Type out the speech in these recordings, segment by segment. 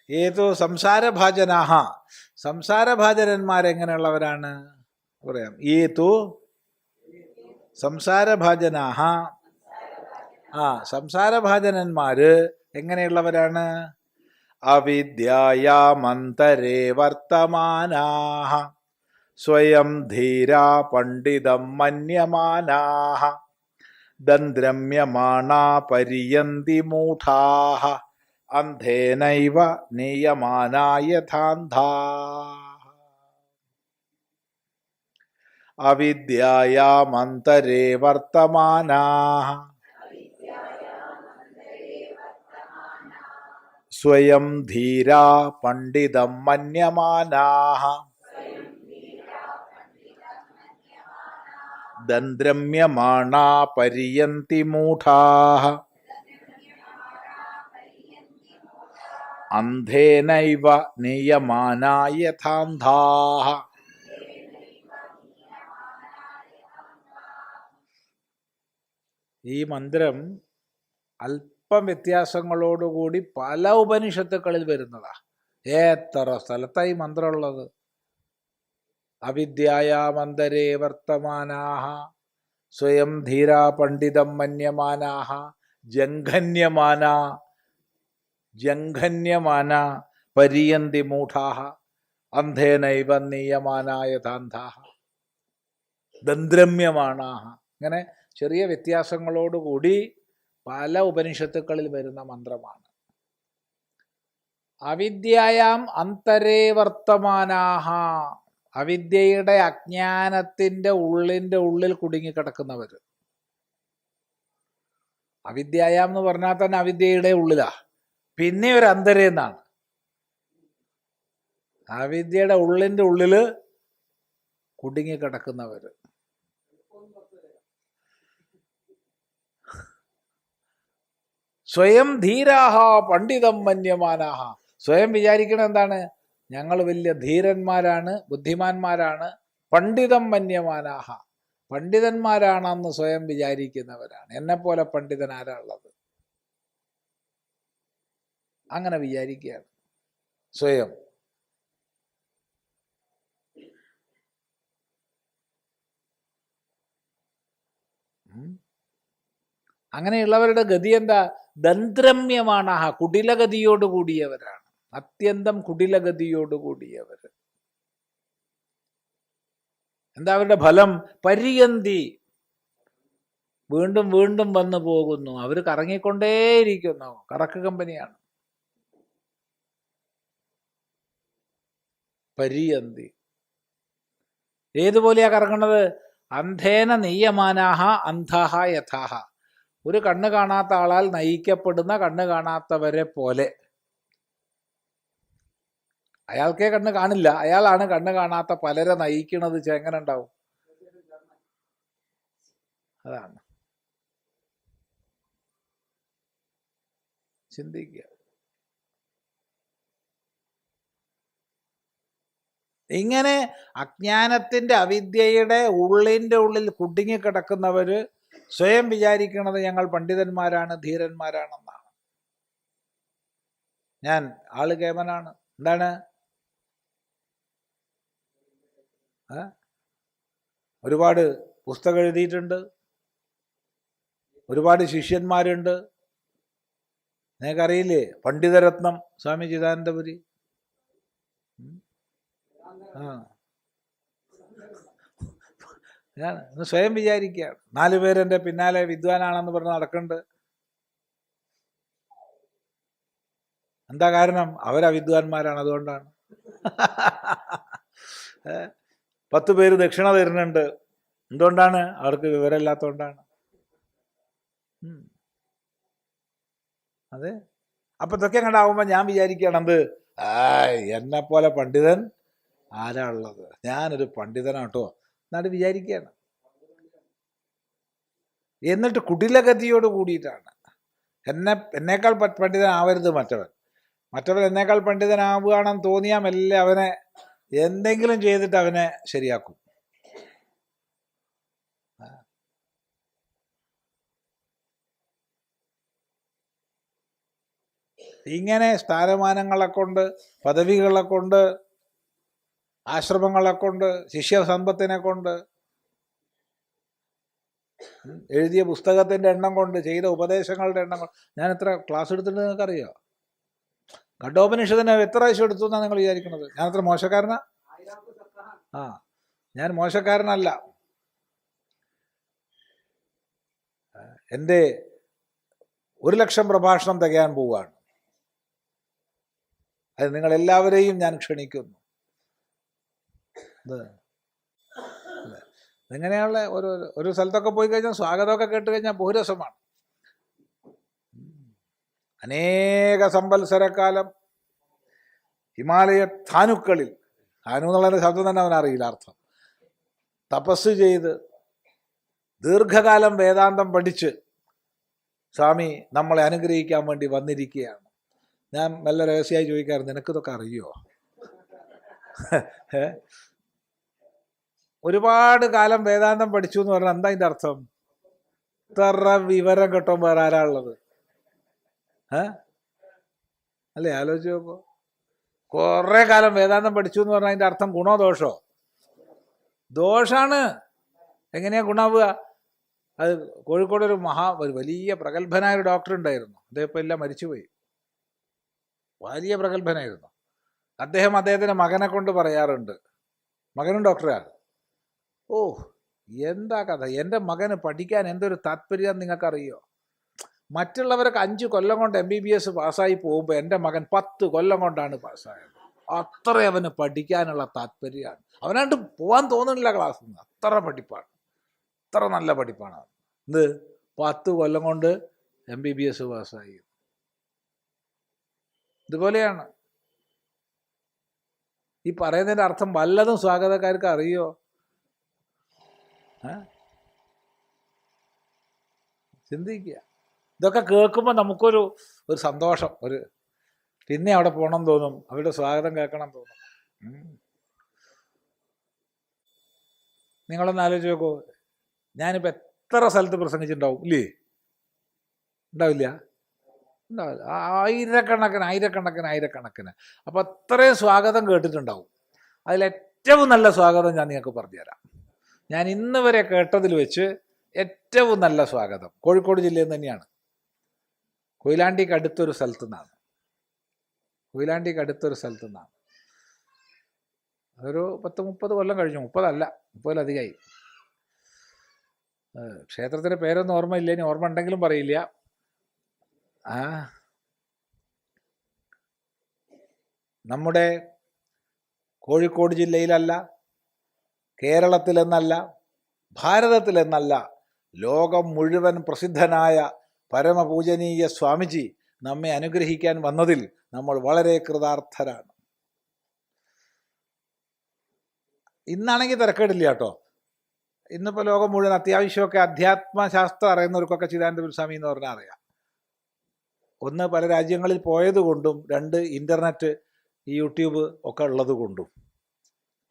ഏതോ സംസാരഭാജനാഹ, സംസാരഭാജനന്മാരെങ്ങനെയുള്ളവരാണ് പറയാം. ഏതോ സംസാരഭാജനാഹ, സംസാരഭാജനന്മാര് എങ്ങനെയുള്ളവരാണ്? അവിദ്യായാമന്തരേ വർത്തമാനാഹ സ്വയം ധീരാ പണ്ഡിതം മന്യമാനാഹ ദന്ത്രമ്യമാണാ പരിയന്തി മൂഢാഃ അന്ധേനൈവ നിയമാനാ യഥാന്ധാഃ. അവിദ്യായാമന്തരേ വർത്തമാനാഃ സ്വയം ധീരാ പണ്ഡിതം മന്യമാനാഃ ദന്ത്രമ്യമാണാ പരിയന്തി മൂഢാഃ അന്ധേനൈവ നിയമാനാ യഥാന്ധാഃ. ഈ മന്ത്രം അല്പം വ്യത്യാസങ്ങളോടുകൂടി പല ഉപനിഷത്തുക്കളിൽ വരുന്നതാ. എത്ര സ്ഥലത്തായി മന്ത്രമുള്ളത്? അവിദ്യായാമന്തരേ വർത്തമാനാഹ സ്വയം ധീരാ പണ്ഡിതം മന്യമാനാഹ ജംഘന്യമാന പരിയന്തി മൂഢാഃ അന്ധേനൈവ നിയമാനാ യഥാന്ധാഃ ദന്ത്രമ്യമാണാഃ. ഇങ്ങനെ ചെറിയ വ്യത്യാസങ്ങളോടുകൂടി പല ഉപനിഷത്തുക്കളിൽ വരുന്ന മന്ത്രമാണ്. അവിദ്യായാം അന്തരേ വർത്തമാനാഹ, അവിദ്യയുടെ അജ്ഞാനത്തിൻ്റെ ഉള്ളിൽ കുടുങ്ങിക്കിടക്കുന്നവർ. അവിദ്യായാം എന്ന് പറഞ്ഞാൽ തന്നെ അവിദ്യയുടെ ഉള്ളിലാ. പിന്നെ ഒരു അന്തരേ എന്നാണ്. അവിദ്യയുടെ ഉള്ളിൽ കുടുങ്ങിക്കിടക്കുന്നവർ. സ്വയം ധീരാഹ പണ്ഡിതം മന്യമാനാഹ, സ്വയം വിചാരിക്കണം എന്താണ്? ഞങ്ങൾ വലിയ ധീരന്മാരാണ്, ബുദ്ധിമാന്മാരാണ്. പണ്ഡിതം മന്യമാനാഹ, പണ്ഡിതന്മാരാണെന്ന് സ്വയം വിചാരിക്കുന്നവരാണ്. എന്നെപ്പോലെ പണ്ഡിതൻ ആരാ ഉള്ളത്? അങ്ങനെ വിചാരിക്കുകയാണ് സ്വയം. അങ്ങനെയുള്ളവരുടെ ഗതി എന്താ? ദന്ത്രമ്യമാണാഹ, കുടിലഗതിയോട് കൂടിയവരാണ്. അത്യന്തം കുടിലഗതിയോട് കൂടിയവർ. എന്താ അവരുടെ ഫലം? പരിയന്തി, വീണ്ടും വീണ്ടും വന്നു പോകുന്നു. അവർ കറങ്ങിക്കൊണ്ടേയിരിക്കുന്നു. കറക്ക് കമ്പനിയാണ്. പരിയന്തി ഏതുപോലെയാ കറങ്ങണത്? അന്ധേന നിയമാനാഹ അന്ധാഹ യഥാഹ, ഒരു കണ്ണ് കാണാത്ത ആളാൽ നയിക്കപ്പെടുന്ന കണ്ണ് കാണാത്തവരെ പോലെ. അയാൾക്കേ കണ്ണ് കാണില്ല, അയാളാണ് കണ്ണ് കാണാത്ത പലരെ നയിക്കണത്. എങ്ങനെ ഉണ്ടാവും? അതാണ് ചിന്തിക്കുക. ഇങ്ങനെ അജ്ഞാനത്തിൻ്റെ അവിദ്യയുടെ ഉള്ളിൽ കുടുങ്ങിക്കിടക്കുന്നവര് സ്വയം വിചാരിക്കുന്നത് ഞങ്ങൾ പണ്ഡിതന്മാരാണ്, ധീരന്മാരാണെന്നാണ്. ഞാൻ ആള് കേമനാണ്. എന്താണ്? ഒരുപാട് പുസ്തകം എഴുതിയിട്ടുണ്ട്, ഒരുപാട് ശിഷ്യന്മാരുണ്ട്. നിങ്ങൾക്കറിയില്ലേ പണ്ഡിതരത്നം സ്വാമി ചിദാനന്ദപുരി? ഞാൻ ഒന്ന് സ്വയം വിചാരിക്കുകയാണ്. 4 പേരെൻ്റെ പിന്നാലെ വിദ്വാനാണെന്ന് പറഞ്ഞ് നടക്കുന്നുണ്ട്. എന്താ കാരണം? അവരവിദ്വാൻമാരാണ്, അതുകൊണ്ടാണ്. 10 പേര് ദക്ഷിണ തരുന്നുണ്ട്. എന്തുകൊണ്ടാണ്? അവർക്ക് വിവരമില്ലാത്തതുകൊണ്ടാണ്. അതെ. അപ്പൊ ഇതൊക്കെ കണ്ടാവുമ്പോൾ ഞാൻ വിചാരിക്കുകയാണ് എന്ത്, എന്നെ പോലെ പണ്ഡിതൻ ആരാ ഉള്ളത്? ഞാനൊരു പണ്ഡിതനാട്ടോ എന്നാണ് വിചാരിക്കുകയാണ്. എന്നിട്ട് കുടിലഗതിയോട് കൂടിയിട്ടാണ്. എന്നേക്കാൾ പണ്ഡിതനാവരുത് മറ്റവൻ എന്നേക്കാൾ പണ്ഡിതനാവുകയാണെന്ന് തോന്നിയാൽ മെല്ലെ അവനെ എന്തെങ്കിലും ചെയ്തിട്ട് അവനെ ശരിയാക്കും. ഇങ്ങനെ സ്ഥാനമാനങ്ങളെ കൊണ്ട്, പദവികളെ കൊണ്ട്, ആശ്രമങ്ങളെ കൊണ്ട്, ശിഷ്യസമ്പത്തിനെ കൊണ്ട്, എഴുതിയ പുസ്തകത്തിൻ്റെ എണ്ണം കൊണ്ട്, ചെയ്ത ഉപദേശങ്ങളുടെ എണ്ണം കൊണ്ട്. ഞാൻ എത്ര ക്ലാസ് എടുത്തിട്ട് നിങ്ങൾക്കറിയോ? ഖണ്ഡോപനിഷത്തിനെ എത്ര പ്രാവശ്യം എടുത്തു എന്നാണ് നിങ്ങൾ വിചാരിക്കുന്നത്? ഞാൻ അത്ര മോശക്കാരനാ? ഞാൻ മോശക്കാരനല്ല. എൻ്റെ 1,00,000 പ്രഭാഷണം തികയാൻ പോവുകയാണ്. അത് നിങ്ങളെല്ലാവരെയും ഞാൻ ക്ഷണിക്കുന്നു. ഇങ്ങനെയുള്ള ഒരു സ്ഥലത്തൊക്കെ പോയി കഴിഞ്ഞാൽ സ്വാഗതമൊക്കെ കേട്ട് കഴിഞ്ഞാൽ ബഹുരസമാണ്. അനേക സംവത്സരക്കാലം ഹിമാലയ ധാനുക്കളിൽ, ധാനു എന്നുള്ള ശബ്ദം തന്നെ അവനറിയില്ല അർത്ഥം, തപസ് ചെയ്ത് ദീർഘകാലം വേദാന്തം പഠിച്ച് സ്വാമി നമ്മളെ അനുഗ്രഹിക്കാൻ വേണ്ടി വന്നിരിക്കുകയാണ്. ഞാൻ നല്ല രഹസ്യമായി ചോദിക്കാറുണ്ട്, നിനക്കിതൊക്കെ അറിയോ? ഒരുപാട് കാലം വേദാന്തം പഠിച്ചു എന്ന് പറഞ്ഞാൽ എന്താ അതിൻ്റെ അർത്ഥം? ഇത്ര വിവരം കിട്ടും വേറെ ആരാ ഉള്ളത്? അല്ലേ, ആലോചിച്ച് നോക്കൂ. കുറെ കാലം വേദാന്തം പഠിച്ചു എന്ന് പറഞ്ഞാൽ അതിൻ്റെ അർത്ഥം ഗുണോ ദോഷോ? ദോഷാണ്. എങ്ങനെയാ ഗുണാവുക? അത് കോഴിക്കോട് ഒരു വലിയ പ്രഗത്ഭനായ ഒരു ഡോക്ടർ ഉണ്ടായിരുന്നു. അദ്ദേഹം ഇപ്പം എല്ലാം മരിച്ചുപോയി. വലിയ പ്രഗത്ഭനായിരുന്നു അദ്ദേഹം. അദ്ദേഹത്തിൻ്റെ മകനെ കൊണ്ട് പറയാറുണ്ട്, മകനും ഡോക്ടറാണ്, ഓ എന്താ കഥ, എൻ്റെ മകന് പഠിക്കാൻ എന്തൊരു താല്പര്യം നിങ്ങൾക്കറിയോ? മറ്റുള്ളവരൊക്കെ 5 കൊല്ലം കൊണ്ട് MBBS പാസ്സായി പോകുമ്പോൾ എൻ്റെ മകൻ 10 കൊല്ലം കൊണ്ടാണ് പാസ്സായത്. അത്ര അവന് പഠിക്കാനുള്ള താല്പര്യമാണ്. അവനാണ്ട് പോകാൻ തോന്നുന്നില്ല ക്ലാസ്സിൽ നിന്ന്. അത്ര പഠിപ്പാണ്, അത്ര നല്ല പഠിപ്പാണ്. എന്ത് 10 കൊല്ലം കൊണ്ട് MBBS പാസ്സായി. ഇതുപോലെയാണ് ഈ പറയുന്നതിൻ്റെ അർത്ഥം. വല്ലതും സ്വാഗതക്കാർക്ക് അറിയോ? ചിന്തിക്കുക. ഇതൊക്കെ കേൾക്കുമ്പോൾ നമുക്കൊരു സന്തോഷം, പിന്നെ അവിടെ പോകണം തോന്നും, അവരുടെ സ്വാഗതം കേൾക്കണം തോന്നും. നിങ്ങളൊന്ന് ആലോചിച്ച് നോക്കൂ, ഞാനിപ്പോൾ എത്ര സ്ഥലത്ത് പ്രസംഗിച്ചിട്ടുണ്ടാവും, ഇല്ലേ? ഉണ്ടാവില്ല? ഉണ്ടാവില്ല. ആയിരക്കണക്കിന്. അപ്പോൾ അത്രയും സ്വാഗതം കേട്ടിട്ടുണ്ടാവും. അതിലേറ്റവും നല്ല സ്വാഗതം ഞാൻ നിങ്ങൾക്ക് പറഞ്ഞുതരാം. ഞാൻ ഇന്ന് വരെ കേട്ടതിൽ വെച്ച് ഏറ്റവും നല്ല സ്വാഗതം കോഴിക്കോട് ജില്ലയിൽ നിന്ന് തന്നെയാണ്. കൊയിലാണ്ടിക്ക് അടുത്തൊരു സ്ഥലത്തു നിന്നാണ്. അതൊരു 10-30 കൊല്ലം കഴിഞ്ഞു. 30 അല്ല, 30-ലധികമായി. ക്ഷേത്രത്തിൻ്റെ പേരൊന്നും ഓർമ്മയില്ല, ഇനി ഓർമ്മ ഉണ്ടെങ്കിലും പറയില്ല. നമ്മുടെ കോഴിക്കോട് ജില്ലയിലല്ല, കേരളത്തിലെന്നല്ല, ഭാരതത്തിലെന്നല്ല, ലോകം മുഴുവൻ പ്രസിദ്ധനായ പരമപൂജനീയ സ്വാമിജി നമ്മെ അനുഗ്രഹിക്കാൻ വന്നതിൽ നമ്മൾ വളരെ കൃതാർത്ഥരാണ്. ഇന്നാണെങ്കിൽ തിരക്കേടില്ല കേട്ടോ. ഇന്നിപ്പോൾ ലോകം മുഴുവൻ അത്യാവശ്യമൊക്കെ അധ്യാത്മശാസ്ത്രം അറിയുന്നവർക്കൊക്കെ ചിദാനന്ദപുരി സ്വാമി എന്ന് പറഞ്ഞാൽ അറിയാം. ഒന്ന്, പല രാജ്യങ്ങളിൽ പോയത് കൊണ്ടും, 2, ഇൻ്റർനെറ്റ്, യൂട്യൂബ് ഒക്കെ ഉള്ളത് കൊണ്ടും.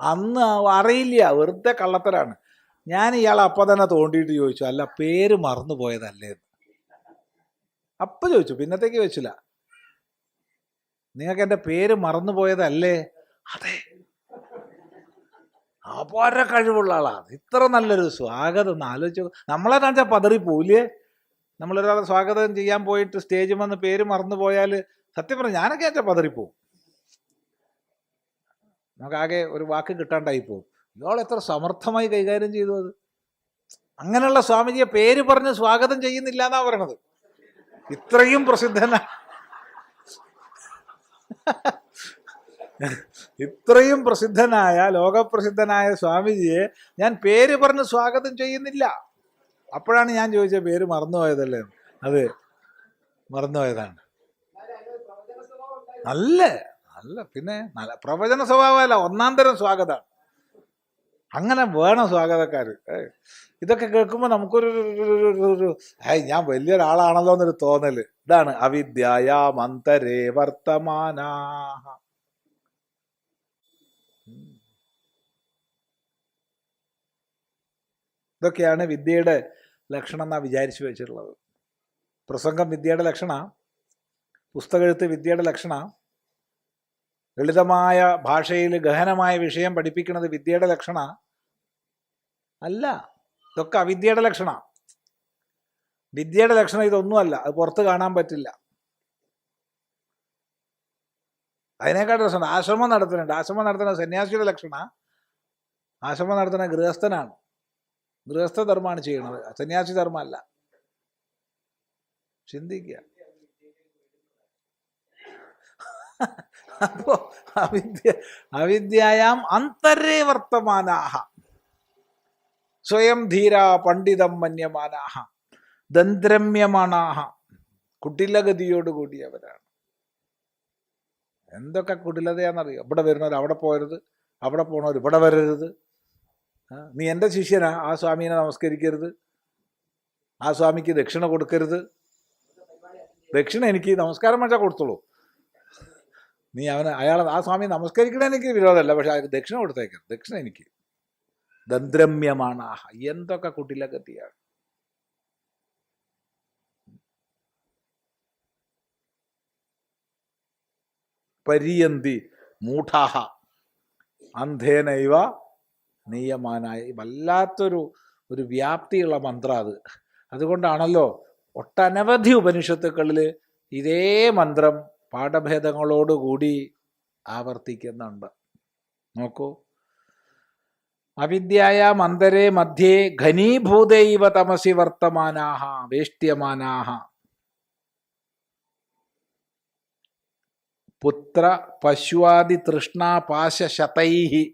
അന്ന് അറിയില്ല, വെറുതെ കള്ളത്തരാണ്. ഞാൻ ഇയാളെ അപ്പം തന്നെ തോണ്ടിയിട്ട് ചോദിച്ചു, അല്ല പേര് മറന്നു പോയതല്ലേ എന്ന്. അപ്പം ചോദിച്ചു, പിന്നത്തേക്ക് വെച്ചില്ല. നിങ്ങൾക്ക് എൻ്റെ പേര് മറന്നു പോയതല്ലേ? അതെ. അപാര കഴിവുള്ള ആളാണ്. ഇത്ര നല്ലൊരു സ്വാഗതം ഒന്ന് ആലോചിച്ചു. നമ്മളെ കാണിച്ചാൽ പതറിപ്പോവില്ലേ? നമ്മളൊരാളെ സ്വാഗതം ചെയ്യാൻ പോയിട്ട് സ്റ്റേജിൽ വന്ന് പേര് മറന്നു പോയാൽ സത്യം പറഞ്ഞാൽ ഞാനൊക്കെ വെച്ചാൽ പതറിപ്പോവും. നമുക്കാകെ ഒരു വാക്ക് കിട്ടാണ്ടായി പോകും. ഇയാൾ എത്ര സമർത്ഥമായി കൈകാര്യം ചെയ്തു അത്. അങ്ങനെയുള്ള സ്വാമിജിയെ പേര് പറഞ്ഞ് സ്വാഗതം ചെയ്യുന്നില്ല എന്നാ പറയണത്. ഇത്രയും പ്രസിദ്ധനായ ലോകപ്രസിദ്ധനായ സ്വാമിജിയെ ഞാൻ പേര് പറഞ്ഞ് സ്വാഗതം ചെയ്യുന്നില്ല. അപ്പോഴാണ് ഞാൻ ചോദിച്ചത്, പേര് മറന്നുപോയതല്ലേ? അത് മറന്നുപോയതാണ്. നല്ല പിന്നെ നല്ല പ്രവചന സ്വഭാവമല്ല, 1-ാം തരം സ്വാഗതമാണ്. അങ്ങനെ വേണം സ്വാഗതക്കാർ. ഇതൊക്കെ കേൾക്കുമ്പോൾ നമുക്കൊരു ഞാൻ വലിയൊരാളാണല്ലോ എന്നൊരു തോന്നൽ. ഇതാണ് അവിദ്യായാമന്തരേ വർത്തമാനാഹ. ഇതൊക്കെയാണ് വിദ്യയുടെ ലക്ഷണം എന്നാണ് വിചാരിച്ചു വെച്ചിട്ടുള്ളത്. പ്രസംഗം വിദ്യയുടെ ലക്ഷണമാണ്. പുസ്തകെഴുത്ത് വിദ്യയുടെ ലക്ഷണ. ലളിതമായ ഭാഷയിൽ ഗഹനമായ വിഷയം പഠിപ്പിക്കുന്നത് വിദ്യയുടെ ലക്ഷണ അല്ല. ഇതൊക്കെ അവിദ്യയുടെ ലക്ഷണ. വിദ്യയുടെ ലക്ഷണം ഇതൊന്നുമല്ല. അത് പുറത്ത് കാണാൻ പറ്റില്ല. അതിനേക്കാൾ രസമുണ്ട്. ആശ്രമം നടത്തുന്നുണ്ട്. ആശ്രമം നടത്തുന്ന സന്യാസിയുടെ ലക്ഷണ. ആശ്രമം നടത്തുന്ന ഗൃഹസ്ഥനാണ്. ഗൃഹസ്ഥ ധർമ്മമാണ് ചെയ്യുന്നത്, സന്യാസി ധർമ്മമല്ല. ചിന്തിക്കുക. അപ്പോ അവിദ്യയാം അന്തരേ വർത്തമാനാഹ സ്വയം ധീര പണ്ഡിതം മന്യമാനാഹ ദന്ത്രമ്യമാണാഹ. കുടിലഗതിയോടുകൂടിയവരാണ്. എന്തൊക്കെ കുടിലതയാണെന്നറിയോ? ഇവിടെ വരുന്നവർ അവിടെ പോകരുത്, അവിടെ പോണവർ ഇവിടെ വരരുത്. നീ എൻ്റെ ശിഷ്യനാ, ആ സ്വാമീനെ നമസ്കരിക്കരുത്, ആ സ്വാമിക്ക് ദക്ഷിണ കൊടുക്കരുത്. ദക്ഷിണ എനിക്ക് നമസ്കാരം വെച്ചാൽ കൊടുത്തോളൂ. നീ ആ സ്വാമി നമസ്കരിക്കണ എനിക്ക് വിരോധമല്ല, പക്ഷെ അയാൾക്ക് ദക്ഷിണ കൊടുത്തേക്കരുത്. ദക്ഷിണ എനിക്ക്. ദന്ത്രമ്യമാണ്. എന്തൊക്കെ കുട്ടിലഗതിയാണ്. പര്യന്തി മൂഢാഹ അന്ധേനൈവ നീയമാനായ. വല്ലാത്തൊരു വ്യാപ്തിയുള്ള മന്ത്രം അത്. അതുകൊണ്ടാണല്ലോ ഒട്ടനവധി ഉപനിഷത്തുക്കളിൽ ഇതേ മന്ത്രം പാഠഭേദങ്ങളോടുകൂടി ആവർത്തിക്കുന്നുണ്ട്. നോക്കൂ. അവിദ്യായാം അന്തരേ മധ്യേ ഘനീഭൂതൈവ തമസി വർത്തമാനാഹ വേഷ്ട്യമാനാഹ പുത്ര പശ്വാദി തൃഷ്ണാപാശശതൈഹി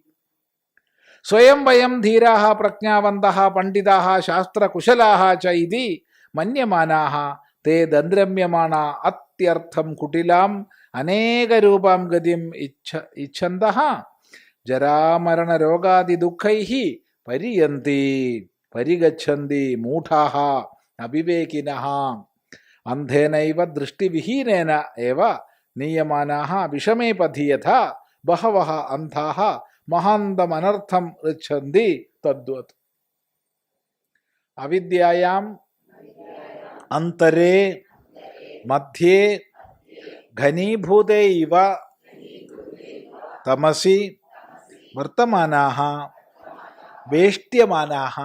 സ്വയം വയം ധീരാഹ പ്രജ്ഞാവന്തഃ പണ്ഡിതാഹ ശാസ്ത്രകുശലാഹ ച ഇതി മന്യമാനാഹ തേ ദന്ത്രമ്യമാണ അത്യർത്ഥം കുടിലാം അനേകരൂപാം ഗതിം ഇച്ഛന്തഃ ജരാമരണ രോഗാദി ദുഃഖൈഃ പരിയന്തി പരിഗച്ഛന്തി മൂഢാഃ അവിവേകിനഃ അന്ധേനൈവ ദൃഷ്ടിവിഹീനേന ഏവ നീയമാനാഃ വിഷമേ പഥി യഥാ ബഹവഃ അന്ധാഃ മഹാന്തമനർത്ഥം ഋച്ഛന്തി തദ്വത്. അവിദ്യായാം അന്തരേ മധ്യേ ഘനീഭൂതേ ഇവ തമസി വർത്തമാനാഃ വേഷ്ട്യമാനാഃ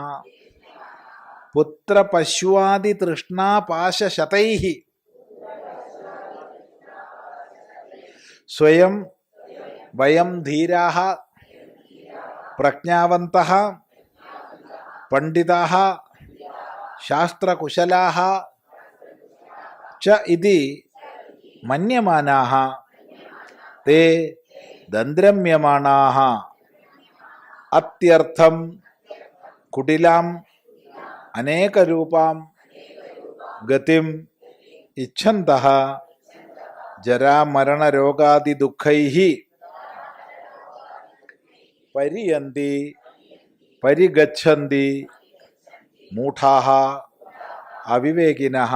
പുത്രപശ്വാദി തൃഷ്ണാപാശശതൈഃ സ്വയം വയം ധീരാഃ പ്രജ്ഞാവന്തഃ പണ്ഡിതാഃ ശാസ്ത്രകുശലാഃ ച ഇതി മന്യമാനാഃ തേ ദന്ത്രമ്യമാണാഃ അത്യർത്ഥം കുടിലാം അനേകരൂപാം ഗതിം ഇച്ഛന്തഃ ജരാമരണരോഗാദി ദുഃഖൈഃ പരിയന്തി പരിഗച്ഛന്തി മൂഢാഃ അവിവേകിനഃ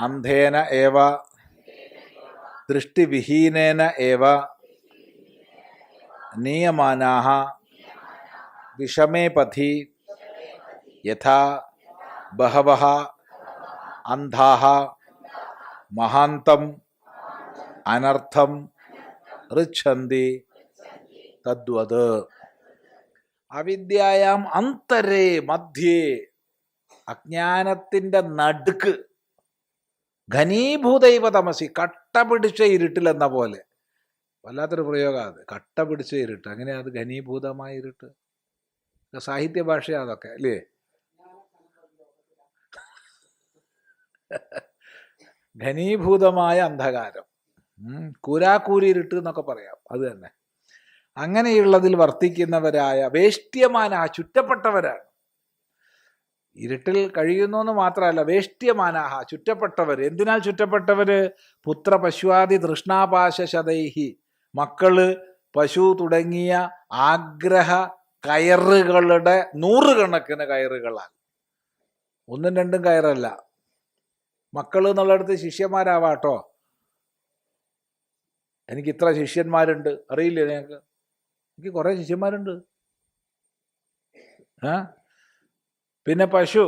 അന്ധേന ഏവ ദൃഷ്ടിവിഹീനേന ഏവ നീയമാനാഃ വിഷമേ പഥി യഥാ ബഹവഃ അന്ധാഃ മഹാന്തം അനർത്ഥം ഋച്ഛന്തി തദ്വത്. അവിദ്യായാം അന്തരേ മധ്യേ അജ്ഞാനത്തിൻ്റെ നടുക്ക് ഘനീഭൂതൈവ തമസി കട്ട പിടിച്ച ഇരുട്ടിലെന്ന പോലെ. വല്ലാത്തൊരു പ്രയോഗം അത്. കട്ട പിടിച്ച ഇരുട്ട്. അങ്ങനെയാ അത് ഘനീഭൂതമായ ഇരുട്ട്. സാഹിത്യ ഭാഷയാ അതൊക്കെ അല്ലേ? ഘനീഭൂതമായ അന്ധകാരം, കൂരാക്കൂരി ഇരുട്ട് എന്നൊക്കെ പറയാം. അത് തന്നെ. അങ്ങനെയുള്ളതിൽ വർത്തിക്കുന്നവരായ വേഷ്ട്യമാന ചുറ്റപ്പെട്ടവരാണ്. ഇരുട്ടിൽ കഴിയുന്നു എന്ന് മാത്രമല്ല, വേഷ്ട്യമാനാഹ ചുറ്റപ്പെട്ടവർ. എന്തിനാൽ ചുറ്റപ്പെട്ടവര്? പുത്ര പശുവാദി തൃഷ്ണാപാശശതൈഹി മക്കള്, പശു തുടങ്ങിയ ആഗ്രഹ കയറുകളുടെ നൂറുകണക്കിന് കയറുകളാൽ. ഒന്നും രണ്ടും കയറല്ല. മക്കൾ എന്നുള്ളിടത്ത് ശിഷ്യന്മാരാവാട്ടോ. എനിക്ക് ഇത്ര ശിഷ്യന്മാരുണ്ട്, അറിയില്ലേ നിങ്ങൾക്ക്? എനിക്ക് കുറേ ശിഷ്യന്മാരുണ്ട്. പിന്നെ പശു,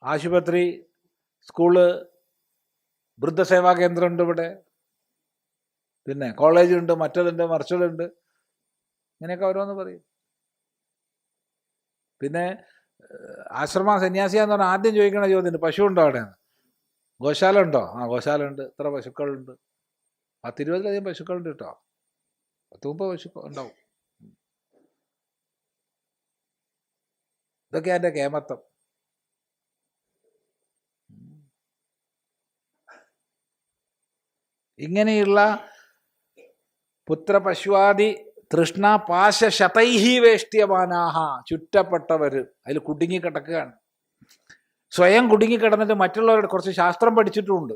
ആശുപത്രി, സ്കൂള്, വൃദ്ധസേവാ കേന്ദ്രമുണ്ട് ഇവിടെ, പിന്നെ കോളേജുണ്ട്, മറ്റതുണ്ട്, മറിച്ചതുണ്ട്, ഇങ്ങനെയൊക്കെ ഓരോന്ന് പറയും. പിന്നെ ആശ്രമ സന്യാസിയാന്ന് പറഞ്ഞാൽ ആദ്യം ചോദിക്കണ ചോദ്യമുണ്ട്, പശു ഉണ്ടോ അവിടെ? ഗോശാല ഉണ്ടോ? ആ ഗോശാല ഉണ്ട്. ഇത്ര പശുക്കളുണ്ട്. 10-20 പശുക്കളുണ്ട് കേട്ടോ. 10-30 പശുക്കൾ ഉണ്ടാവും. ഇതൊക്കെ എൻ്റെ കേമത്തം. ഇങ്ങനെയുള്ള പുത്രപശുവാദി തൃഷ്ണ പാശ ശതൈഹി വേഷ്ട്യമാനാഹ, ചുറ്റപ്പെട്ടവർ അതിൽ കുടുങ്ങിക്കിടക്കുകയാണ്. സ്വയം കുടുങ്ങിക്കിടന്നിട്ട് മറ്റുള്ളവരുടെ, കുറച്ച് ശാസ്ത്രം പഠിച്ചിട്ടുമുണ്ട്.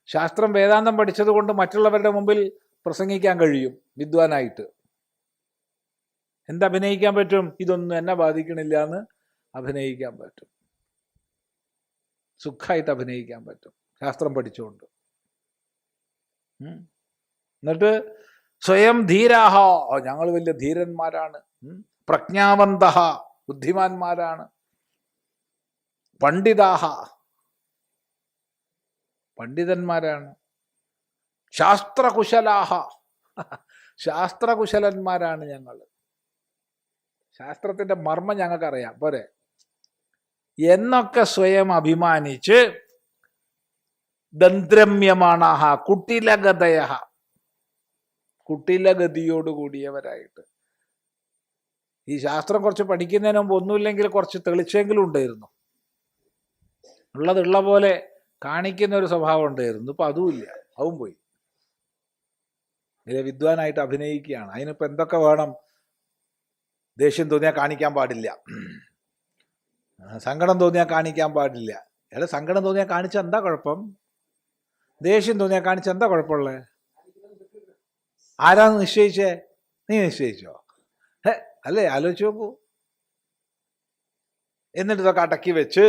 ശാസ്ത്രം വേദാന്തം പഠിച്ചത് കൊണ്ട് മറ്റുള്ളവരുടെ മുമ്പിൽ പ്രസംഗിക്കാൻ കഴിയും വിദ്വാനായിട്ട്. എന്തഭിനയിക്കാൻ പറ്റും? ഇതൊന്നും എന്നെ ബാധിക്കണില്ല എന്ന് അഭിനയിക്കാൻ പറ്റും. സുഖമായിട്ട് അഭിനയിക്കാൻ പറ്റും ശാസ്ത്രം പഠിച്ചുകൊണ്ട്. എന്നിട്ട് സ്വയം ധീരാഹ, ഞങ്ങൾ വലിയ ധീരന്മാരാണ്, പ്രജ്ഞാവന്തഹ, ബുദ്ധിമാന്മാരാണ്, പണ്ഡിതാഹ, പണ്ഡിതന്മാരാണ്, ശാസ്ത്രകുശലാഹ, ശാസ്ത്രകുശലന്മാരാണ് ഞങ്ങൾ. ശാസ്ത്രത്തിന്റെ മർമ്മം ഞങ്ങൾക്കറിയാം പോരെ എന്നൊക്കെ സ്വയം അഭിമാനിച്ച് ദന്ത്രമ്യമാണാഹ കുട്ടിലഗതയ, കുട്ടിലഗതിയോടുകൂടിയവരായിട്ട്. ഈ ശാസ്ത്രം കുറച്ച് പഠിക്കുന്നതിന് മുമ്പ് ഒന്നുമില്ലെങ്കിൽ കുറച്ച് തെളിച്ചെങ്കിലും ഉണ്ടായിരുന്നു. ഉള്ളതുള്ള പോലെ കാണിക്കുന്ന ഒരു സ്വഭാവം ഉണ്ടായിരുന്നു. ഇപ്പം അതുമില്ല, അതും പോയി. ഇതിലെ വിദ്വാനായിട്ട് അഭിനയിക്കുകയാണ്. അതിനിപ്പോൾ എന്തൊക്കെ വേണം? ദേഷ്യം തോന്നിയാൽ കാണിക്കാൻ പാടില്ല, സങ്കടം തോന്നിയാൽ കാണിക്കാൻ പാടില്ല. എടാ, സങ്കടം തോന്നിയാൽ കാണിച്ചാൽ എന്താ കുഴപ്പം? ദേഷ്യം തോന്നിയാൽ കാണിച്ചാൽ എന്താ കുഴപ്പമുള്ളത്? ആരാന്ന് നിശ്ചയിച്ചേ? നീ നിശ്ചയിച്ചോ? അല്ലേ? ആലോചിച്ച് നോക്കൂ. എന്നിട്ട് ഇതൊക്കെ അടക്കി വെച്ച്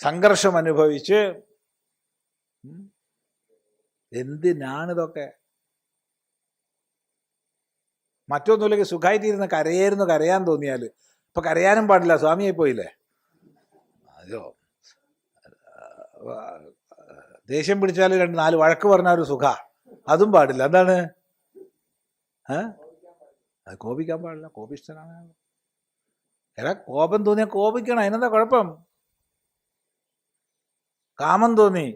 സംഘർഷം അനുഭവിച്ച് എന്തിനാണിതൊക്കെ? മറ്റൊന്നുമില്ലെങ്കിൽ സുഖമായിട്ടിരുന്ന് കരയാൻ തോന്നിയാൽ. ഇപ്പൊ കരയാനും പാടില്ല, സ്വാമിയായി പോയില്ലേ. അയ്യോ, ദേഷ്യം പിടിച്ചാൽ 2-4 വഴക്ക് പറഞ്ഞ ഒരു സുഖ, അതും പാടില്ല. എന്താണ്? അത് കോപിക്കാൻ പാടില്ല, കോപിഷ്ഠനാണ്. എടാ, കോപം തോന്നിയാൽ കോപിക്കണം, അതിനെന്താ കുഴപ്പം? കാമം തോന്നി,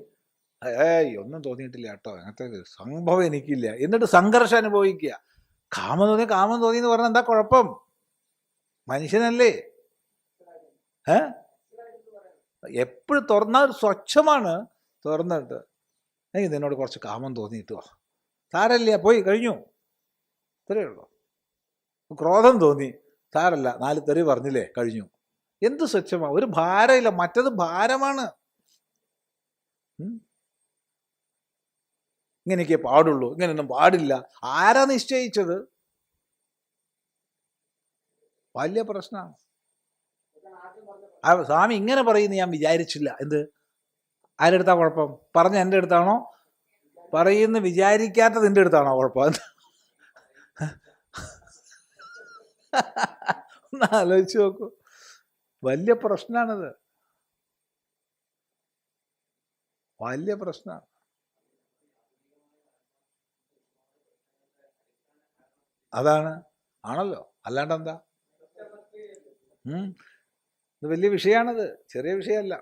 ഒന്നും തോന്നിയിട്ടില്ല കേട്ടോ, അങ്ങനത്തെ സംഭവം എനിക്കില്ല, എന്നിട്ട് സംഘർഷം അനുഭവിക്കുക. കാമം തോന്നി എന്ന് പറഞ്ഞാൽ എന്താ കുഴപ്പം? മനുഷ്യനല്ലേ? എപ്പോഴും തുറന്നാൽ സ്വച്ഛമാണ്. തുറന്നിട്ട് എനിക്ക് നിന്നോട് കുറച്ച് കാമം തോന്നിയിട്ടുവോ, സാരല്ല, പോയി കഴിഞ്ഞു, ഇത്രയേ ഉള്ളൂ. ക്രോധം തോന്നി, സാരല്ല, 4 തെറി പറഞ്ഞില്ലേ, കഴിഞ്ഞു. എന്ത് സ്വച്ഛമാണ്, ഒരു ഭാരമില്ല. മറ്റത് ഭാരമാണ്. ഇങ്ങനെയൊക്കെ പാടുള്ളൂ, ഇങ്ങനെയൊന്നും പാടില്ല. ആരാ നിശ്ചയിച്ചത്? വലിയ പ്രശ്നമാണ്. സ്വാമി ഇങ്ങനെ പറയുന്നു ഞാൻ വിചാരിച്ചില്ല. എന്ത്? ആരുടെ അടുത്താ കുഴപ്പം? പറഞ്ഞ എൻ്റെ അടുത്താണോ? പറയുന്ന വിചാരിക്കാത്തത് എൻ്റെ അടുത്താണോ കുഴപ്പം? ഒന്ന് ആലോചിച്ച് നോക്കൂ. വലിയ പ്രശ്നമാണിത്, വലിയ പ്രശ്നമാണ്. അതാണ്, ആണല്ലോ, അല്ലാണ്ട് എന്താ? ഇത് വലിയ വിഷയമാണിത്, ചെറിയ വിഷയമല്ല.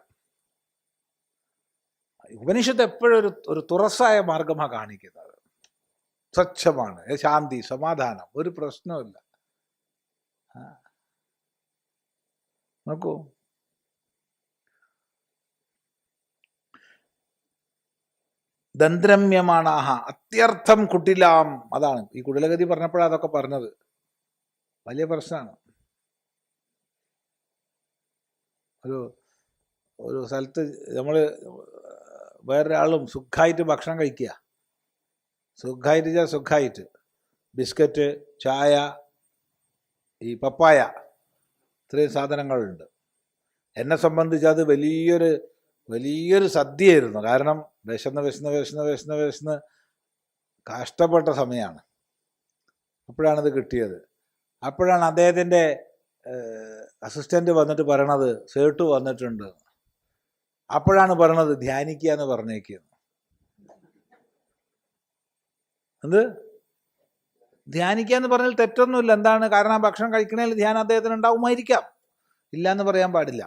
ഉപനിഷത്ത് എപ്പോഴും ഒരു തുറസായ മാർഗമാണ് കാണിക്കുന്നത്. സ്വച്ഛമാണ്, ശാന്തി, സമാധാനം, ഒരു പ്രശ്നമില്ല. നോക്കൂ, ദന്ത്രമ്യമാണാഹ അത്യർത്ഥം കുട്ടിലാം. അതാണ് ഈ കുടിലഗതി പറഞ്ഞപ്പോഴാണ് അതൊക്കെ പറഞ്ഞത്. വലിയ പ്രശ്നമാണ്. ഒരു സ്ഥലത്ത് നമ്മൾ വേറൊരാളും സുഖമായിട്ട് ഭക്ഷണം കഴിക്കുക, സുഖമായിട്ട് ബിസ്ക്കറ്റ്, ചായ, ഈ പപ്പായ, ഇത്രയും സാധനങ്ങളുണ്ട്. എന്നെ സംബന്ധിച്ച് അത് വലിയൊരു സദ്യയായിരുന്നു. കാരണം വിശന്ന് കഷ്ടപ്പെട്ട സമയമാണ്. അപ്പോഴാണിത് കിട്ടിയത്. അപ്പോഴാണ് അദ്ദേഹത്തിൻ്റെ അസിസ്റ്റൻ്റ് വന്നിട്ട് പറയണത്, സേട്ടു വന്നിട്ടുണ്ട്. അപ്പോഴാണ് പറയണത് ധ്യാനിക്കുക എന്ന് പറഞ്ഞേക്കുന്നു. എന്ത് ധ്യാനിക്കുക എന്ന് പറഞ്ഞാൽ തെറ്റൊന്നുമില്ല. എന്താണ് കാരണം? ആ ഭക്ഷണം കഴിക്കണേൽ ധ്യാനം അദ്ദേഹത്തിന് ഉണ്ടാവുമായിരിക്കാം, ഇല്ല എന്ന് പറയാൻ പാടില്ല,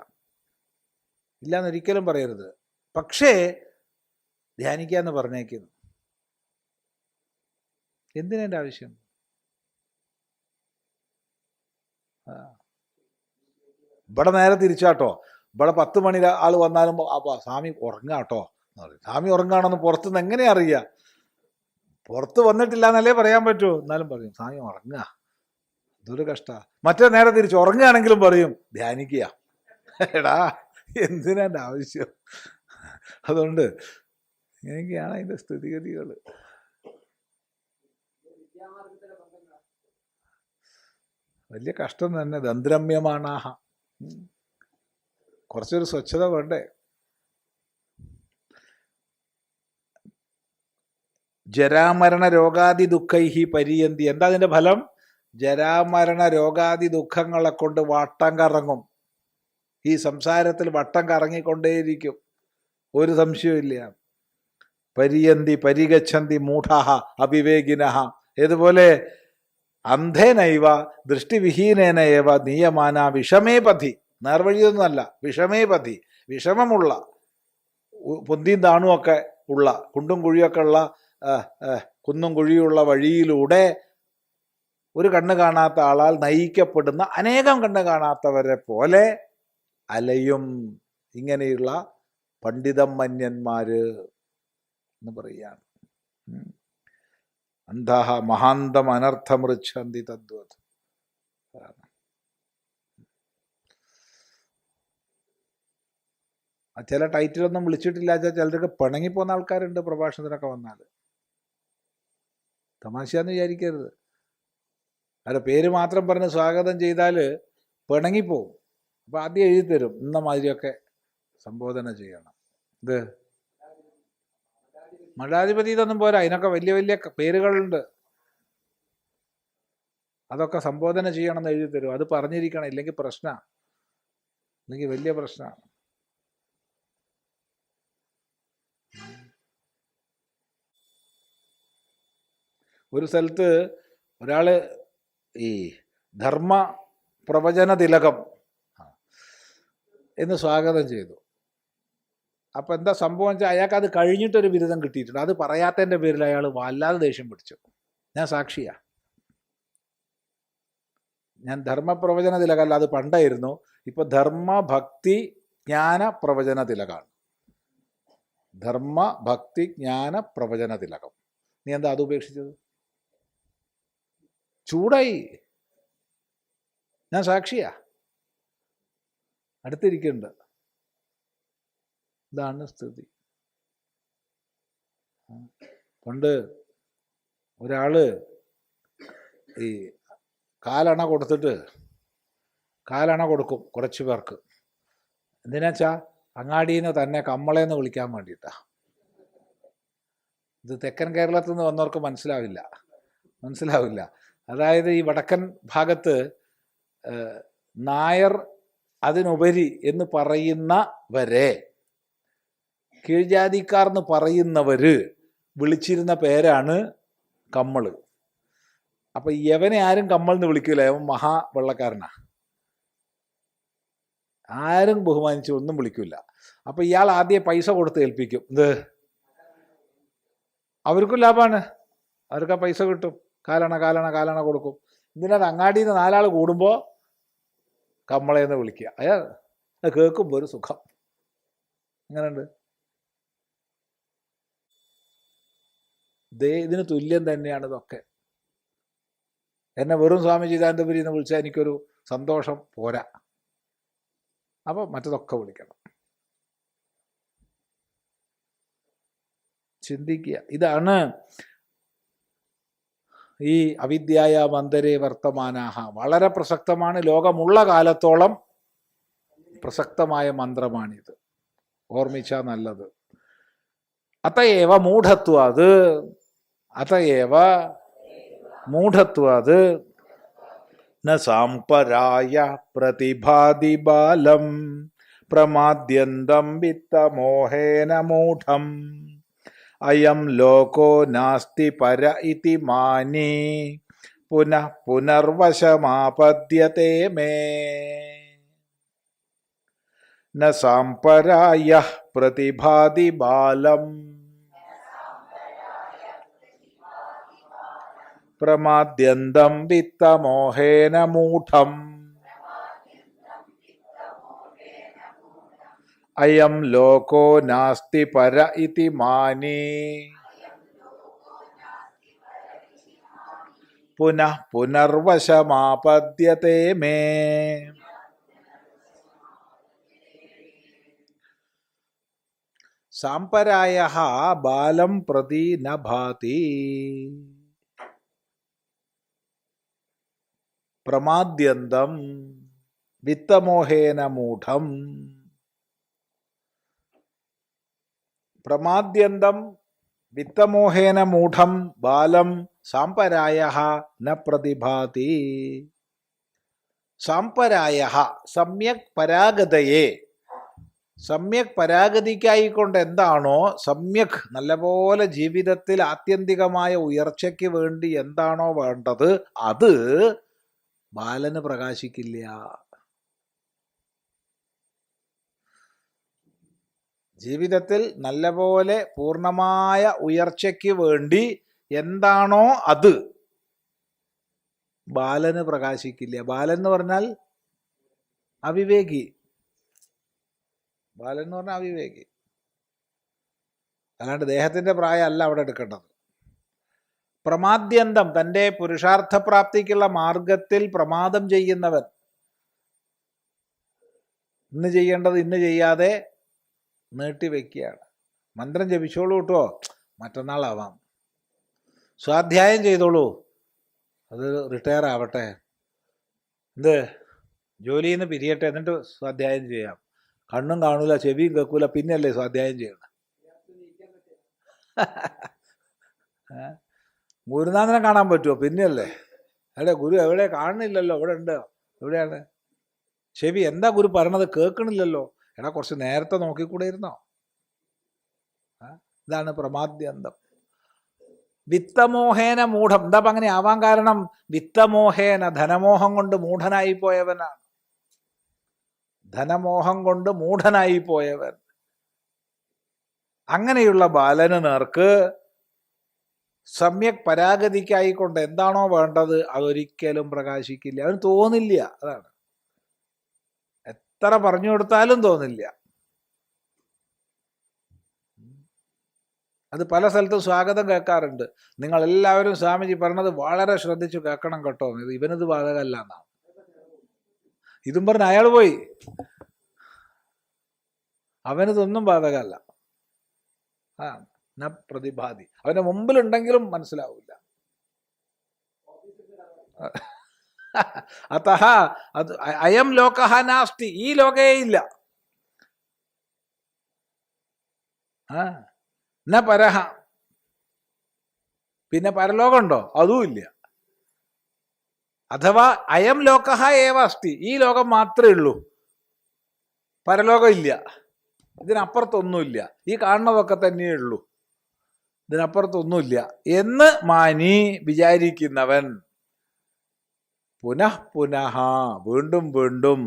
ഇല്ല എന്നൊരിക്കലും പറയരുത്. പക്ഷേ ധ്യാനിക്കുക എന്ന് പറഞ്ഞേക്കുന്നു. എന്തിനെൻ്റെ ആവശ്യം? ഇവിടെ നേരെ തിരിച്ചാട്ടോ. ഇവിടെ 10 മണി ആൾ വന്നാലും സ്വാമി ഉറങ്ങാട്ടോ എന്ന് പറയും. സ്വാമി ഉറങ്ങാണെന്ന് പുറത്തുനിന്ന് എങ്ങനെ അറിയുക? പുറത്ത് വന്നിട്ടില്ല എന്നല്ലേ പറയാൻ പറ്റൂ. എന്നാലും പറയും സ്വാമി ഉറങ്ങുക. ഇതൊരു കഷ്ട. മറ്റേ നേരെ തിരിച്ച് ഉറങ്ങുകയാണെങ്കിലും പറയും ധ്യാനിക്കുക. എടാ എന്തിനാ എൻ്റെ ആവശ്യം? അതുകൊണ്ട് ഇങ്ങനെയൊക്കെയാണ് അതിൻ്റെ സ്ഥിതിഗതികൾ. വലിയ കഷ്ടം തന്നെ. ദന്ത്രമ്യമാണാഹ. കുറച്ചൊരു സ്വച്ഛത വേണ്ടേ? ജരാമരണ രോഗാദി ദുഃഖൈഹി പരിയന്തി. എന്താ അതിൻ്റെ ഫലം? ജരാമരണ രോഗാദി ദുഃഖങ്ങളെ കൊണ്ട് വട്ടം കറങ്ങും. ഈ സംസാരത്തിൽ വട്ടം കറങ്ങിക്കൊണ്ടേയിരിക്കും, ഒരു സംശയമില്ല. പരിയന്തി പരിഗച്ഛന്തി മൂഢഃ അവിവേകിനഃ. ഏതുപോലെ അന്ധേനൈവ ദൃഷ്ടിവിഹീനേന ഏവ നീയമാന വിഷമേ പഥി. നേർവഴിയൊന്നുമല്ല, വിഷമേ പഥി. വിഷമമുള്ള, പൊന്തിയും താണുമൊക്കെ ഉള്ള, കുണ്ടും കുഴിയൊക്കെ ഉള്ള, കുന്നും കുഴിയുള്ള വഴിയിലൂടെ ഒരു കണ്ണ് കാണാത്ത ആളാൽ നയിക്കപ്പെടുന്ന അനേകം കണ്ണ് കാണാത്തവരെ പോലെ അലയും ഇങ്ങനെയുള്ള പണ്ഡിതമന്യന്മാര് എന്ന് പറയുകയാണ്. അന്ധഃ മഹാന്തം അനർത്ഥമൃച്ഛന്തി തദ്വത്. ചില ടൈറ്റിലൊന്നും വിളിച്ചിട്ടില്ല വെച്ചാൽ ചിലർക്ക് പിണങ്ങിപ്പോകുന്ന ആൾക്കാരുണ്ട് പ്രഭാഷണത്തിനൊക്കെ വന്നാൽ. തമാശയാന്ന് വിചാരിക്കരുത്. അവരുടെ പേര് മാത്രം പറഞ്ഞ് സ്വാഗതം ചെയ്താൽ പിണങ്ങിപ്പോവും. അപ്പോൾ ആദ്യം എഴുതി തരും ഇന്ന മാതിരിയൊക്കെ സംബോധന ചെയ്യണം. ഇത് മഠാധിപതി ഇതൊന്നും പോരാ, അതിനൊക്കെ വലിയ വലിയ പേരുകളുണ്ട്. അതൊക്കെ സംബോധന ചെയ്യണമെന്ന് എഴുതി തരും. അത് പറഞ്ഞിരിക്കണം, ഇല്ലെങ്കിൽ പ്രശ്നമാണ്, ഇല്ലെങ്കിൽ വലിയ പ്രശ്നമാണ്. ഒരു സ്ഥലത്ത് ഒരാൾ ഈ ധർമ്മ പ്രവചന തിലകം എന്ന് സ്വാഗതം ചെയ്തു. അപ്പം എന്താ സംഭവം വെച്ചാൽ അയാൾക്ക് അത് കഴിഞ്ഞിട്ടൊരു ബിരുദം കിട്ടിയിട്ടുണ്ട്. അത് പറയാത്തതിൻ്റെ പേരിൽ അയാൾ വല്ലാതെ ദേഷ്യം പിടിച്ചു. ഞാൻ സാക്ഷിയാ. ഞാൻ ധർമ്മപ്രവചന തിലകമല്ല, അത് പണ്ടായിരുന്നു. ഇപ്പൊ ധർമ്മ ഭക്തി ജ്ഞാന പ്രവചന തിലകാണ്. ധർമ്മ ഭക്തി ജ്ഞാന പ്രവചന തിലകം. നീ എന്താ അത് ഉപേക്ഷിച്ചത്? ചൂടായി. ഞാൻ സാക്ഷിയാ, അടുത്തിരിക്കുന്നുണ്ട്. ഇതാണ് സ്ഥിതി. പണ്ട് ഒരാള് ഈ കാലണ കൊടുക്കും കുറച്ച് പേർക്ക്. എന്തിനാച്ചാ അങ്ങാടിയിൽ നിന്ന് തന്നെ കമ്മളേന്ന് വിളിക്കാൻ വേണ്ടിയിട്ടാ. ഇത് തെക്കൻ കേരളത്തിൽ നിന്ന് വന്നവർക്ക് മനസ്സിലാവില്ല. അതായത് ഈ വടക്കൻ ഭാഗത്ത് നായർ അതിനുപരി എന്ന് പറയുന്നവരെ കീഴ്ജാതിക്കാർ എന്ന് പറയുന്നവര് വിളിച്ചിരുന്ന പേരാണ് കമ്മള്. അപ്പൊ യവനെ ആരും കമ്മൾ എന്ന് വിളിക്കൂല, അവൻ മഹാ വെള്ളക്കാരനാ, ആരും ബഹുമാനിച്ച് ഒന്നും വിളിക്കൂല. അപ്പൊ ഇയാൾ ആദ്യം പൈസ കൊടുത്ത് ഏൽപ്പിക്കും. ഇത് അവർക്കും ലാഭമാണ്, അവർക്ക് ആ പൈസ കിട്ടും. കാലണ കൊടുക്കും. ഇതിനകത്ത് അങ്ങാടിയിൽ നിന്ന് 4 ആൾ കൂടുമ്പോൾ കമ്മളയെന്ന് വിളിക്കുക. അയാൾ കേൾക്കുമ്പോൾ ഒരു സുഖം. എങ്ങനെയുണ്ട്? ഇതിന് തുല്യം തന്നെയാണ് ഇതൊക്കെ. എന്നെ വെറും സ്വാമി ചിദാനന്ദപുരി എന്ന് വിളിച്ചാൽ എനിക്കൊരു സന്തോഷം പോരാ. അപ്പോൾ മറ്റതൊക്കെ വിളിക്കണം. ചിന്തിക്കുക. ഇതാണ് ഈ അവിദ്യായ മന്ദരേ വർത്തമാനാഹ. വളരെ പ്രസക്തമാണ്. ലോകമുള്ള കാലത്തോളം പ്രസക്തമായ മന്ത്രമാണിത്. ഓർമ്മിച്ചാൽ നല്ലത്. അതയേവ മൂഢത്വാത് ന സാംപരായ പ്രതിഭാതി ബാലം പ്രമാദ്യന്തം വിത്തമോഹേന മൂഢം. അയം ലോകോ നാസ്തി പര ഇതി മാനി പുനഃ പുനർവശമാപദ്യത്തെ മേ ന സാംപരായഃ പ്രതിഭാതി ബാലം പ്രമാദ്യന്തം വിത്തമോഹേന മൂഢം അയം ലോകോ നാസ്തി പര ഇതി മാനി പുനഃ പുനർവശമാപദ്യത്തെ മേ. സാംപരായഃ ബാലം പ്രതി ന ഭാതി പ്രമാദ്യന്തം വിത്തമോഹേന മൂഢം. പ്രമാദ്യന്തം വിത്തമോഹേന മൂഢം ബാലം സാംപരായഃ ന പ്രതിഭാതി. സാംപരായഃ സമ്യക് പരാഗതയെ, സമ്യക് പരാഗതിക്കായിക്കൊണ്ട് എന്താണോ സമ്യക് നല്ലപോലെ ജീവിതത്തിൽ ആത്യന്തികമായ ഉയർച്ചയ്ക്ക് വേണ്ടി എന്താണോ വേണ്ടത് അത് ബാലന് പ്രകാശിക്കില്ല. ജീവിതത്തിൽ നല്ലപോലെ പൂർണ്ണമായ ഉയർച്ചയ്ക്ക് വേണ്ടി എന്താണോ അത് ബാലന് പ്രകാശിക്കില്ല. ബാലൻ എന്ന് പറഞ്ഞാൽ അവിവേകി. ബാലൻ എന്ന് പറഞ്ഞാൽ അവിവേകി. അല്ലാണ്ട് ദേഹത്തിന്റെ പ്രായമല്ല അവിടെ എടുക്കേണ്ടത്. പ്രമാദ്യന്തം തൻ്റെ പുരുഷാർത്ഥപ്രാപ്തിക്കുള്ള മാർഗത്തിൽ പ്രമാദം ചെയ്യുന്നവൻ, ഇന്ന് ചെയ്യേണ്ടത് ഇന്ന് ചെയ്യാതെ നീട്ടിവെക്കുകയാണ്. മന്ത്രം ജപിച്ചോളൂ കേട്ടോ, മറ്റന്നാളാവാം. സ്വാധ്യായം ചെയ്തോളൂ, അത് റിട്ടയർ ആവട്ടെ. എന്ത് ജോലിയിൽ നിന്ന് പിരിയട്ടെ, എന്നിട്ട് സ്വാധ്യായം ചെയ്യാം. കണ്ണും കാണൂല, ചെവിയും കേൾക്കൂല, പിന്നെയല്ലേ സ്വാധ്യായം ചെയ്യണം. ഗുരുനാഥനെ കാണാൻ പറ്റുമോ? പിന്നെയല്ലേ. അല്ലേ, ഗുരു എവിടെ? കാണുന്നില്ലല്ലോ. ഇവിടെ ഉണ്ട്. എവിടെയാണ്? ചെവി എന്താ ഗുരു പറയണത് കേൾക്കണില്ലല്ലോ. എടാ കുറച്ച് നേരത്തെ നോക്കിക്കൂടെ ഇരുന്നോ? ഇതാണ് പ്രമാദ്യന്തം. വിത്തമോഹേന മൂഢം. എന്താ അങ്ങനെ ആവാൻ കാരണം? വിത്തമോഹേന ധനമോഹം കൊണ്ട് മൂഢനായി പോയവനാണ്. ധനമോഹം കൊണ്ട് മൂഢനായി പോയവൻ. അങ്ങനെയുള്ള ബാലന് നേർക്ക് സമ്യക് പരാഗതിക്കായിക്കൊണ്ട് എന്താണോ വേണ്ടത് അതൊരിക്കലും പ്രകാശിക്കില്ല. അവന് തോന്നില്ല. അതാണ്, എത്ര പറഞ്ഞു കൊടുത്താലും തോന്നില്ല. അത് പല സ്ഥലത്തും സ്വാഗതം കേൾക്കാറുണ്ട്. നിങ്ങളെല്ലാവരും സ്വാമിജി പറഞ്ഞത് വളരെ ശ്രദ്ധിച്ചു കേൾക്കണം കേട്ടോ, ഇത് ഇവനത് ബാധകമല്ല എന്നാണ്. ഇതും പറഞ്ഞ് അയാൾ പോയി. അവനിതൊന്നും ബാധകമല്ല. ആ ന പ്രതിഭാതി. അവന്റെ മുമ്പിലുണ്ടെങ്കിലും മനസ്സിലാവില്ല. അതഹ അത് അയം ലോകഃ നാസ്തി, ഈ ലോകേ ഇല്ല. ന പരഹ, പിന്നെ പരലോകമുണ്ടോ? അതും ഇല്ല. അഥവാ അയം ലോകഃ ഏവ അസ്തി, ഈ ലോകം മാത്രമേ ഉള്ളൂ, പരലോകം ഇല്ല. ഇതിനപ്പുറത്തൊന്നുമില്ല, ഈ കാണുന്നതൊക്കെ തന്നെയേ ഉള്ളൂ, ഇതിനപ്പുറത്തൊന്നുമില്ല എന്ന് മാനി വിചാരിക്കുന്നവൻ പുനഃ പുനഃ വീണ്ടും വീണ്ടും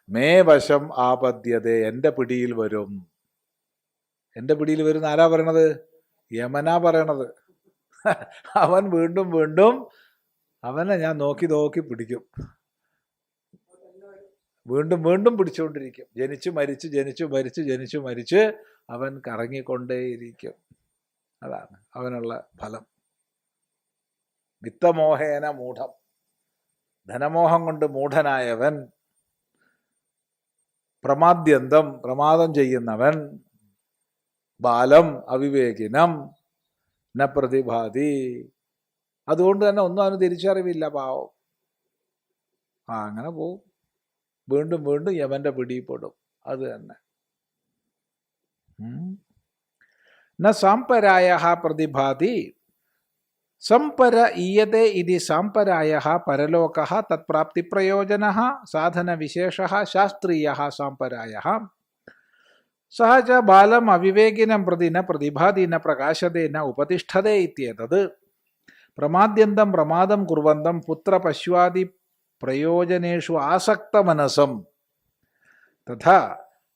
മേ വശം ആപദ്യത, എൻ്റെ പിടിയിൽ വരും. എൻ്റെ പിടിയിൽ വരും ആരാ പറയണത്? യമനാ പറയണത്. അവൻ വീണ്ടും വീണ്ടും അവനെ ഞാൻ നോക്കി നോക്കി പിടിക്കും. വീണ്ടും വീണ്ടും പിടിച്ചുകൊണ്ടിരിക്കും. ജനിച്ചു മരിച്ച് ജനിച്ചു മരിച്ച് ജനിച്ചു മരിച്ച് അവൻ കറങ്ങിക്കൊണ്ടേയിരിക്കും. അതാണ് അവനുള്ള ഫലം. വിത്തമോഹേന മൂഢം, ധനമോഹം കൊണ്ട് മൂഢനായവൻ, പ്രമാദ്യന്തം പ്രമാദം ചെയ്യുന്നവൻ, ബാലം അവിവേകിനം ന പ്രതിഭാതി. അതുകൊണ്ട് തന്നെ ഒന്നും അവന് തിരിച്ചറിവില്ല, പാവം. അങ്ങനെ പോവും. വീണ്ടും വീണ്ടും യമന്റെ പിടിയിൽപ്പെടും. അത് തന്നെ. ന സാംപരായഃ പ്രതിഭാതി. സംപര ഈയത്തെ ഇതി സാംപരായഃ പരലോകഃ തത്പ്രാപ്തി പ്രയോജനഃ സാധന വിശേഷഃ ശാസ്ത്രീയഃ സാംപരായഃ. സഹ ച ബാലം അവിവേകിനം പ്രതി ന പ്രതിഭാതി ന പ്രകാശതേ ന ഉപതിഷ്ഠതേ ഇത്യേതത് പ്രമാദ്യന്തം പ്രമാദം കുർവന്തം പുത്രപശ്വാദി പ്രയോജനേഷു ആസക്തമനസം തഥാ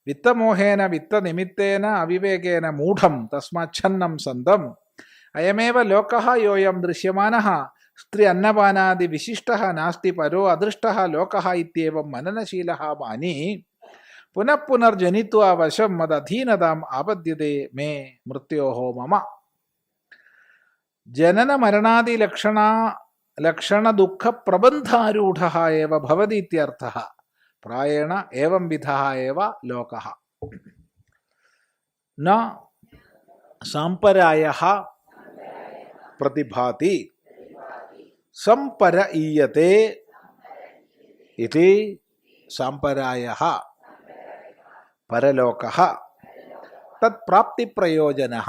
വിത്തമോഹേന വിത്തനിമിത്തേന അവിവേകേന മൂഢം തസ്മാച്ഛന്നം സന്തം അയമേവ ലോകഃ യോയം ദൃശ്യമാനഃ സ്ത്രീ അന്നപാനാദി വിശിഷ്ടഃ നാസ്തി പരോ അദൃഷ്ടഃ ലോകഃ ഇത്യേവം മനനശീലഃ മാനി പുനഃ പുനർജനിത്വാ വശം മദധീനതാം ആപദ്യതേ മേ മൃത്യോഃ മമ ജനന മരണാദി ലക്ഷണ ദുഃഖ പ്രബന്ധാരൂഢഃ ഏവ ഭവതി ഇത്യർത്ഥഃ പ്രായേണ ഏവം വിധഃ ഏവ ലോകഃ ന സാംപരായഃ പ്രതിഭാതി സംപരഈയത്തെ ഇതി സാംപരായഃ പരലോകഃ തത്പ്രാപ്തിപ്രയോജനഃ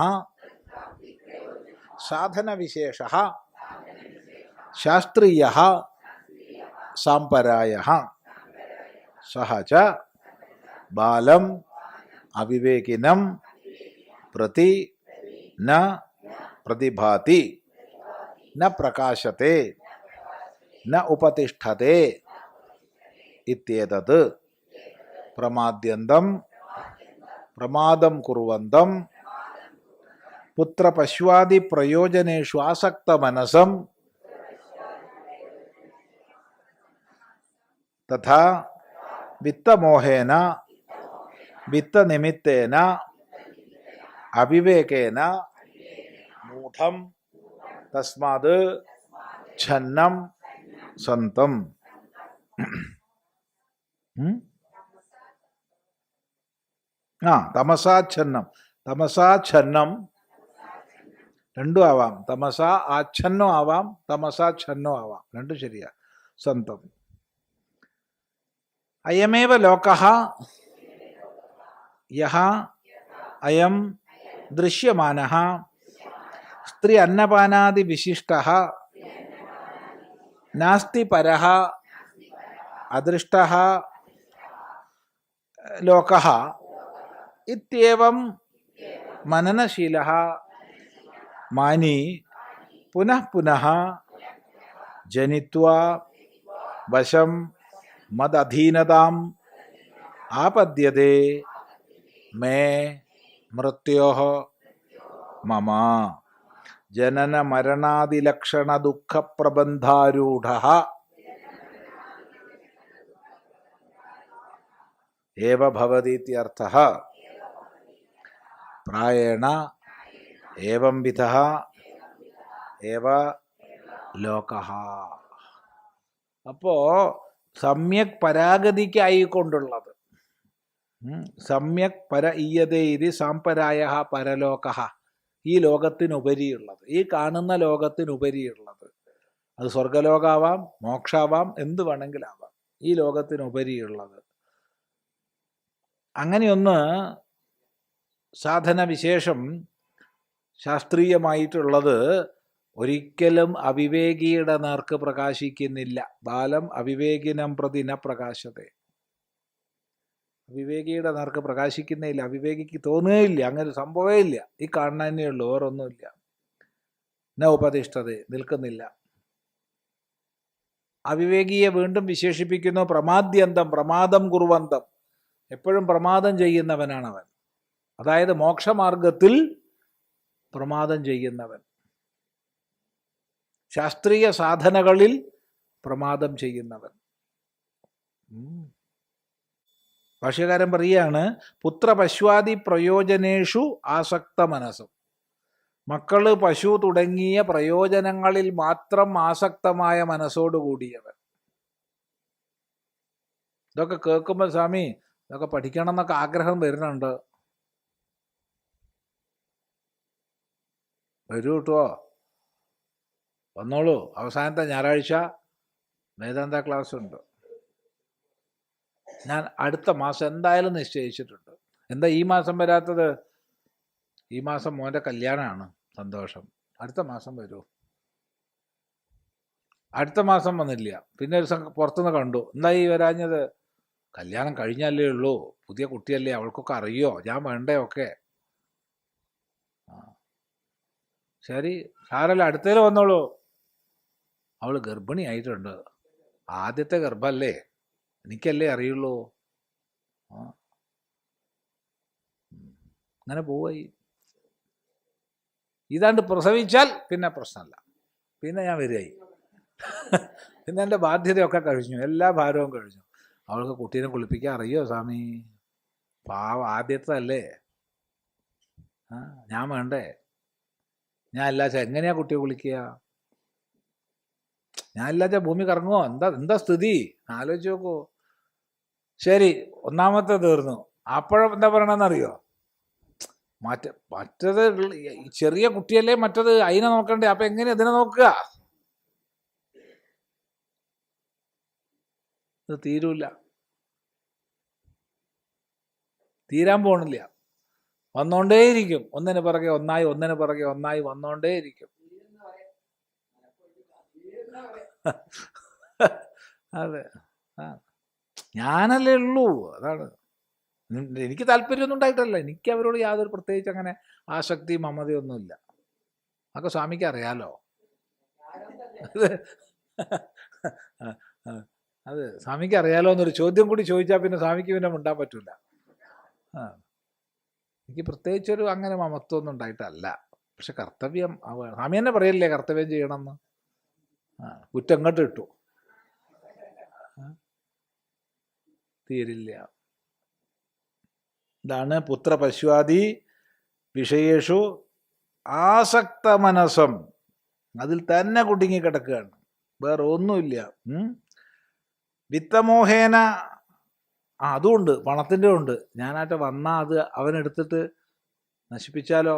സാധനവിശേഷഃ ശാസ്ത്രീയഃ സാംപരായഃ സഹ ച ബാലം അവിവേകിനം പ്രതി ന പ്രതിഭാതി ന പ്രകാശത്തെ ന ഉപതിഷ്ഠത്തെ ഇത്യേതത് പ്രമാദ്യന്തം പ്രമാദം കുർവന്തം പുത്രപശ്വാദി പ്രയോജനേഷു ആസക്തമനസം തഥാ വിത്തമോഹേന വിത്തനിമിത്തേന അവിവേകേന മൂഢം തസ്മാത് ഛന്നം സന്തം. തമസാച്ഛന്നം. തമസാച്ഛന്നം രണ്ടും ആവാം. തമസാ ആച്ഛന്നോ ആവാം, തമസാച്ഛന്നോ ആവാം, രണ്ടും ശരിയാ. സന്തം. അയമേവ ലോകഃ യഹ അയം ദൃശ്യമാനഃ സ്ത്രീ അന്നപാനാദി വിശിഷ്ടഃ നാസ്തി പരഃ അദൃഷ്ടഃ ലോകഃ ഇത്യേവം മനനശീലഃ മാനി പുനഃ പുനഃ ജനിത്വാ വശം മദധീനതാം ആപദ്യതേ മേ മൃത്യോഃ മമ ജനന മരണാദിലക്ഷണ ദുഃഖ പ്രബന്ധാരൂഢഃ ഏവ ഭവതീത്യർത്ഥഃ പ്രായേണ ഏവം വിധഃ ഏവ ലോകഃ. അപ്പോ സമ്യക് പരാഗതിക്കായിക്കൊണ്ടുള്ളത് സമ്യക് പരഈയതേ ഇതി സാംപരായഃ പരലോകഃ, ഈ ലോകത്തിനുപരിയുള്ളത്, ഈ കാണുന്ന ലോകത്തിനുപരിയുള്ളത്. അത് സ്വർഗലോകാവാം, മോക്ഷാവാം, എന്ത് വേണമെങ്കിലാവാം. ഈ ലോകത്തിനുപരിയുള്ളത്. അങ്ങനെയൊന്ന് സാധന വിശേഷം ശാസ്ത്രീയമായിട്ടുള്ളത് ഒരിക്കലും അവിവേകിയുടെ നേർക്ക് പ്രകാശിക്കുന്നില്ല. ബാലം അവിവേകിനം പ്രതി ന പ്രകാശത്തെ. അവിവേകിയുടെ നേർക്ക് പ്രകാശിക്കുന്നില്ല. അവിവേകിക്ക് തോന്നുകയില്ല, അങ്ങനെ സംഭവമേ ഇല്ല. ഈ കാണുന്നതന്നെ ഉള്ളൂ, വേറൊന്നുമില്ല. ന ഉപതിഷ്ഠത, നിൽക്കുന്നില്ല. അവിവേകിയെ വീണ്ടും വിശേഷിപ്പിക്കുന്നു പ്രമാദ്യന്തം, പ്രമാദം കുർവന്തം. എപ്പോഴും പ്രമാദം ചെയ്യുന്നവനാണവൻ. അതായത് മോക്ഷമാർഗത്തിൽ പ്രമാദം ചെയ്യുന്നവൻ, ശാസ്ത്രീയ സാധനകളിൽ പ്രമാദം ചെയ്യുന്നവൻ. ഭാഷ്യകാരൻ പറയുകയാണ്, പുത്രപശ്വാദി പ്രയോജനേഷു ആസക്ത മനസ്സും. മക്കള്, പശു തുടങ്ങിയ പ്രയോജനങ്ങളിൽ മാത്രം ആസക്തമായ മനസ്സോടുകൂടിയവൻ. ഇതൊക്കെ കേൾക്കുമ്പോൾ സ്വാമി ഇതൊക്കെ പഠിക്കണം എന്നൊക്കെ ആഗ്രഹം വരുന്നുണ്ട്. വരൂ കേട്ടോ, വന്നോളൂ. അവസാനത്തെ ഞായറാഴ്ച വേദാന്ത ക്ലാസ് ഉണ്ട്. ഞാൻ അടുത്ത മാസം എന്തായാലും നിശ്ചയിച്ചിട്ടുണ്ട്. എന്താ ഈ മാസം വരാത്തത്? ഈ മാസം മോൻ്റെ കല്യാണമാണ്. സന്തോഷം. അടുത്ത മാസം വരൂ. അടുത്ത മാസം വന്നില്ല. പിന്നെ ഒരു പുറത്തുനിന്ന് കണ്ടു, എന്താ ഈ വരാഞ്ഞത്? കല്യാണം കഴിഞ്ഞല്ലേ ഉള്ളൂ, പുതിയ കുട്ടിയല്ലേ, അവൾക്കൊക്കെ അറിയോ ഞാൻ വേണ്ടേ ഒക്കെ. ശരി, സാരല്ല, അടുത്തേൽ വന്നോളൂ. അവൾ ഗർഭിണി ആയിട്ടുണ്ട്, ആദ്യത്തെ ഗർഭല്ലേ, എനിക്കല്ലേ അറിയുള്ളൂ. അങ്ങനെ പോവായി. ഇതാണ്ട് പ്രസവിച്ചാൽ പിന്നെ പ്രശ്നമല്ല, പിന്നെ ഞാൻ വരികയായി. പിന്നെ എൻ്റെ ബാധ്യതയൊക്കെ കഴിഞ്ഞു, എല്ലാ ഭാരവും കഴിഞ്ഞു. അവൾക്ക് കുട്ടീനെ കുളിപ്പിക്കാൻ അറിയോ സ്വാമി? പാവ, ആദ്യത്തെ അല്ലേ, ഞാൻ വേണ്ടേ? ഞാൻ ഇല്ലാച്ച എങ്ങനെയാ കുട്ടിയെ കുളിക്കുക? ഞാൻ ഇല്ലാച്ച ഭൂമി കറങ്ങുമോ? എന്താ സ്ഥിതി ആലോചിച്ച് നോക്കൂ. ശരി, ഒന്നാമത്തെ തീർന്നു. അപ്പോഴും എന്താ പറയണമെന്നറിയോ? മറ്റത് ചെറിയ കുട്ടിയല്ലേ, മറ്റത് അതിനെ നോക്കണ്ടേ, അപ്പൊ എങ്ങനെ ഇതിനെ നോക്കുക? ഇത് തീരൂല, തീരാൻ പോണില്ല, വന്നോണ്ടേയിരിക്കും. ഒന്നിന് പിറകെ ഒന്നായി, ഒന്നിന് പിറകെ ഒന്നായി വന്നോണ്ടേയിരിക്കും. അതെ, ഞാനല്ലേ ഉള്ളൂ, അതാണ്. എനിക്ക് താല്പര്യമൊന്നും ഉണ്ടായിട്ടല്ല, എനിക്ക് അവരോട് യാതൊരു പ്രത്യേകിച്ച് അങ്ങനെ ആസക്തി മമതയൊന്നുമില്ല. അതൊക്കെ സ്വാമിക്ക് അറിയാലോ. അത് സ്വാമിക്ക് അറിയാലോ എന്നൊരു ചോദ്യം കൂടി ചോദിച്ചാൽ പിന്നെ സ്വാമിക്ക് പിന്നെ മിണ്ടാൻ പറ്റൂല. എനിക്ക് പ്രത്യേകിച്ചൊരു അങ്ങനെ മമത്വമൊന്നും ഉണ്ടായിട്ടല്ല. പക്ഷെ കർത്തവ്യം സ്വാമി തന്നെ പറയല്ലേ കർത്തവ്യം ചെയ്യണമെന്ന്. കുറ്റം അങ്ങോട്ട് ഇട്ടു, തീരില്ല. ഇതാണ് പുത്രപശുവാദി വിഷയേഷു ആസക്ത മനസ്സം, അതിൽ തന്നെ കുടുങ്ങിക്കിടക്കുകയാണ്, വേറെ ഒന്നുമില്ല. വിത്തമോഹേന, അതുമുണ്ട്, പണത്തിൻ്റെ ഉണ്ട്. ഞാനായിട്ട് വന്നാൽ അത് അവനെടുത്തിട്ട് നശിപ്പിച്ചാലോ,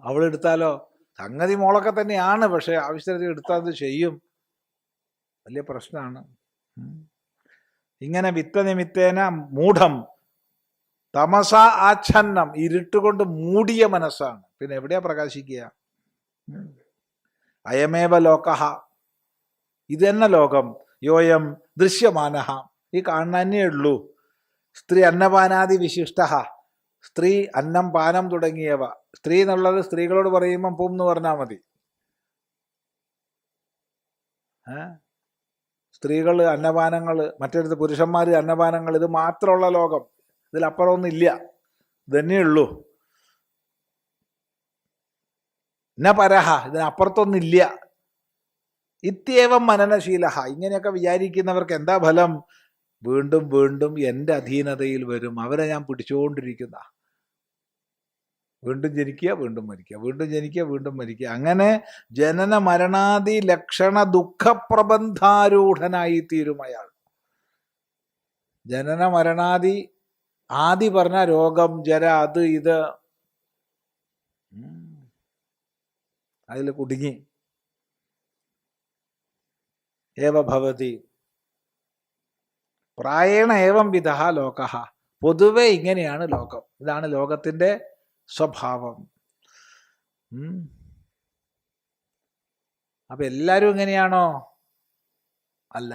അവളെടുത്താലോ? സംഗതി മോളൊക്കെ തന്നെയാണ്, പക്ഷെ ആവശ്യത്തിന് എടുത്താൽ അത് ചെയ്യും, വലിയ പ്രശ്നമാണ്. ഇങ്ങനെ വിത്തനിമിത്തേന മൂഢം തമസ ആച്ഛന്നം, ഇരുട്ടുകൊണ്ട് മൂടിയ മനസ്സാണ്. പിന്നെ എവിടെയാ പ്രകാശിക്കുക? അയമേവ ലോകഃ, ഇത് തന്നെ ലോകം. യോയം ദൃശ്യമാനഃ, ഈ കാണാനേ ഉള്ളൂ. സ്ത്രീ അന്നപാനാദി വിശിഷ്ട, സ്ത്രീ അന്നം പാനം തുടങ്ങിയവ. സ്ത്രീ എന്നുള്ളത് സ്ത്രീകളോട് പറയുമ്പം പൂം എന്ന് പറഞ്ഞാൽ മതി. സ്ത്രീകൾ അന്നപാനങ്ങൾ, മറ്റടുത്ത് പുരുഷന്മാർ അന്നപാനങ്ങൾ, ഇത് മാത്രമുള്ള ലോകം. ഇതിലപ്പുറമൊന്നും ഇല്ല, ഇതന്നെയുള്ളൂ. ന പരഹ, ഇതിനപ്പുറത്തൊന്നില്ല. ഇത്യേവം മനനശീല, ഇങ്ങനെയൊക്കെ വിചാരിക്കുന്നവർക്ക് എന്താ ഫലം? വീണ്ടും വീണ്ടും എൻ്റെ അധീനതയിൽ വരും, അവരെ ഞാൻ പിടിച്ചുകൊണ്ടിരിക്കുന്ന. വീണ്ടും ജനിക്കുക, വീണ്ടും മരിക്കുക, വീണ്ടും ജനിക്കുക, വീണ്ടും മരിക്കുക. അങ്ങനെ ജനന മരണാദി ലക്ഷണ ദുഃഖപ്രബന്ധാരൂഢനായി തീരും അയാൾ. ജനന മരണാദി, ആദി പറഞ്ഞ രോഗം, ജര, അത് ഇത്, അതിൽ കുടുങ്ങി. ഏവ ഭവതി പ്രായേണ ഏവം വിധ ലോകഃ, പൊതുവെ ഇങ്ങനെയാണ് ലോകം. ഇതാണ് ലോകത്തിൻ്റെ സ്വഭാവം. അപ്പൊ എല്ലാവരും ഇങ്ങനെയാണോ? അല്ല,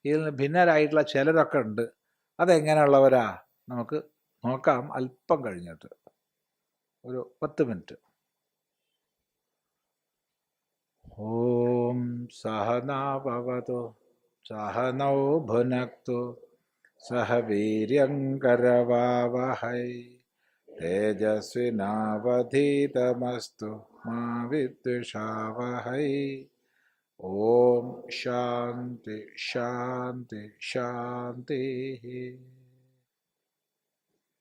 ഇതിൽ ഭിന്നരായിട്ടുള്ള ചിലരൊക്കെ ഉണ്ട്. അതെങ്ങനെയുള്ളവരാ? നമുക്ക് നോക്കാം അല്പം കഴിഞ്ഞിട്ട്, ഒരു 10 മിനിറ്റ്. ഓം സഹനാ ഭവതു സഹനൗ ഭുനക്തു സഹ വീര്യം കരവാവഹൈ തേജസ്വിനാവധീതമസ്തു മാ വിദ്വിഷാവഹൈ. ഓം ശാന്തി ശാന്തി ശാന്തി.